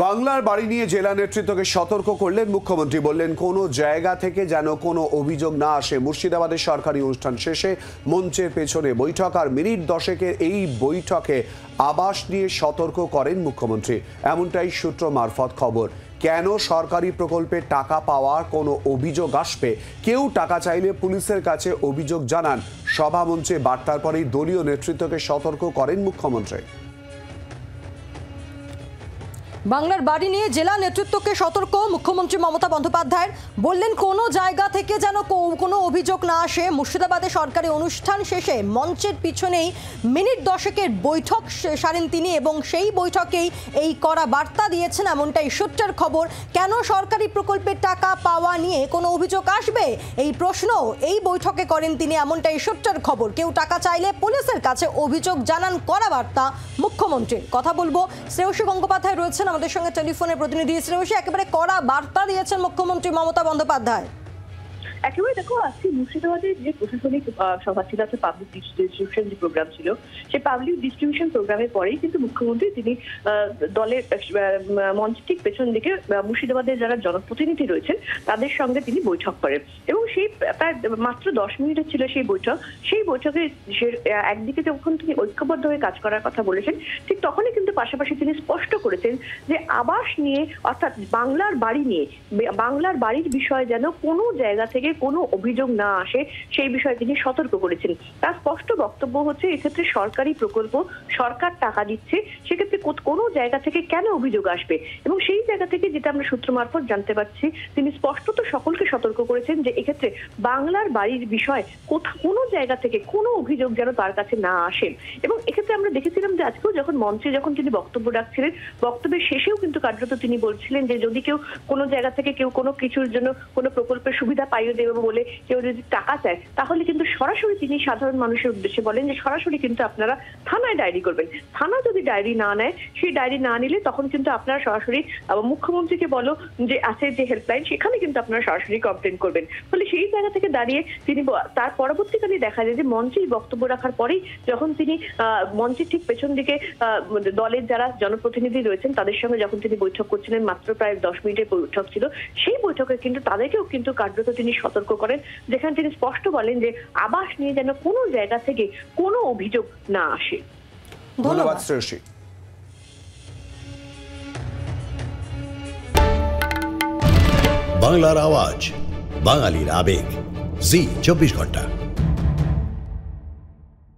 বাংলার বাড়ি নিয়ে জেলা নেতৃত্বকে সতর্ক করলেন মুখ্যমন্ত্রী। বললেন কোনো জায়গা থেকে যেন কোনো অভিযোগ না আসে। মুর্শিদাবাদের সরকারি অনুষ্ঠান শেষে মঞ্চের পেছনে বৈঠক আর মিনিট দশেকের এই বৈঠকে আবাস নিয়ে সতর্ক করেন মুখ্যমন্ত্রী। এমনটাই সূত্র মারফত খবর। কেন সরকারি প্রকল্পে টাকা পাওয়ার কোনো অভিযোগ আসবে, কেউ টাকা চাইলে পুলিশের কাছে অভিযোগ জানান। সভামঞ্চে বার্তার পরেই দলীয় নেতৃত্বকে সতর্ক করেন মুখ্যমন্ত্রী। বাংলার বাড়ি নিয়ে জেলা নেতৃত্বকে সতর্ক মুখ্যমন্ত্রী মমতা বন্দ্যোপাধ্যায়। বললেন কোনো জায়গা থেকে যেন কোনো অভিযোগ না আসে। মুর্শিদাবাদে সরকারি অনুষ্ঠান শেষে মঞ্চের পিছনেই মিনিট দশেকের বৈঠক সারেন তিনি এবং সেই বৈঠকেই এই কড়া বার্তা দিয়েছেন, এমনটাই সূত্রের খবর। কেন সরকারি প্রকল্পের টাকা পাওয়া নিয়ে কোনো অভিযোগ আসবে এই প্রশ্ন এই বৈঠকে করেন তিনি, এমনটাই সূত্রের খবর। কেউ টাকা চাইলে পুলিশের কাছে অভিযোগ জানান, কড়া বার্তা মুখ্যমন্ত্রীর। কথা বলবো, শ্রেয়সী গঙ্গোপাধ্যায় রয়েছেন আমাদের সঙ্গে টেলিফোনে প্রতিনিধি। শ্রেয়সী, একেবারে কড়া বার্তা দিয়েছেন মুখ্যমন্ত্রী মমতা বন্দ্যোপাধ্যায়। একেবারে দেখো, আজকে মুর্শিদাবাদের যে প্রশাসনিক সভা ছিল, পাবলিক ডিস্ট্রিবিউশন যে প্রোগ্রাম ছিল, সেই পাবলিক ডিস্ট্রিবিউশন প্রোগ্রামের পরেই কিন্তু মুখ্যমন্ত্রী তিনি দলের মঞ্চ ঠিক পেছন দিকে মুর্শিদাবাদের যারা জনপ্রতিনিধি রয়েছেন তাদের সঙ্গে তিনি বৈঠক করেন এবং সেই প্রায় মাত্র 10 মিনিটের ছিল সেই বৈঠক। সেই বৈঠকে একদিকে যখন তিনি ঐক্যবদ্ধ হয়ে কাজ করার কথা বলেছেন, ঠিক তখনই কিন্তু পাশাপাশি তিনি স্পষ্ট করেছেন যে আবাস নিয়ে, অর্থাৎ বাংলার বাড়ি নিয়ে, বাংলার বাড়ির বিষয়ে যেন কোনো জায়গা থেকে কোনো অভিযোগ না আসে সেই বিষয়ে তিনি সতর্ক করেছেন। তার স্পষ্ট বক্তব্য হচ্ছে, এক্ষেত্রে সরকারি প্রকল্প, সরকার টাকা দিচ্ছে, সেক্ষেত্রে কোনো জায়গা থেকে কেন অভিযোগ আসবে। এবং সেই জায়গা থেকে যেটা আমরা সূত্র মারফত জানতে পারছি, তিনি স্পষ্টত সকলকে সতর্ক করেছেন যে এক্ষেত্রে বাংলার বাড়ির বিষয় কোনো জায়গা থেকে কোনো অভিযোগ যেন তার কাছে না আসে। এবং এক্ষেত্রে আমরা দেখেছিলাম যে আজকেও যখন মঞ্চে তিনি বক্তব্য রাখছিলেন, বক্তব্যের শেষেও কিন্তু কার্যত তিনি বলছিলেন যে যদি কেউ কোনো জায়গা থেকে কেউ কোনো কিছুর জন্য কোনো প্রকল্পের সুবিধা পাইয়ে দেবে বলে কেউ যদি টাকা চায়, তাহলে কিন্তু সরাসরি তিনি সাধারণ মানুষের উদ্দেশ্যে বলেন যে সরাসরি কিন্তু আপনারা থানায় ডায়েরি করবেন। থানা যদি ডায়েরি না নেয়, সেই ডায়েরি না নিলে তখন কিন্তু আপনারা সরাসরি মুখ্যমন্ত্রীকে বলো যে আছে যে হেল্পলাইন, সেখানে কিন্তু আপনারা সরাসরি কমপ্লেন করবেন। ফলে সেই জায়গা থেকে দাঁড়িয়ে তিনি তার পরবর্তীকালে দেখা যায় যে মঞ্চে বক্তব্য রাখার পরেই যখন তিনি মঞ্চের ঠিক পেছন দিকে দলের যারা জনপ্রতিনিধি রয়েছেন তাদের সঙ্গে যখন তিনি বৈঠক করছিলেন, মাত্র প্রায় 10 মিনিটের বৈঠক ছিল, সেই বৈঠকে কিন্তু তাদেরকেও কিন্তু কার্যত তিনি সতর্ক করেন, যেখানে তিনি স্পষ্ট বলেন যে আবাস নিয়ে যেন কোনো জায়গা থেকে কোনো অভিযোগ না আসে। ধন্যবাদ শ্রেয়সী। বাংলার আওয়াজ, বাঙালির আবেগ, জি 24 ঘন্টা।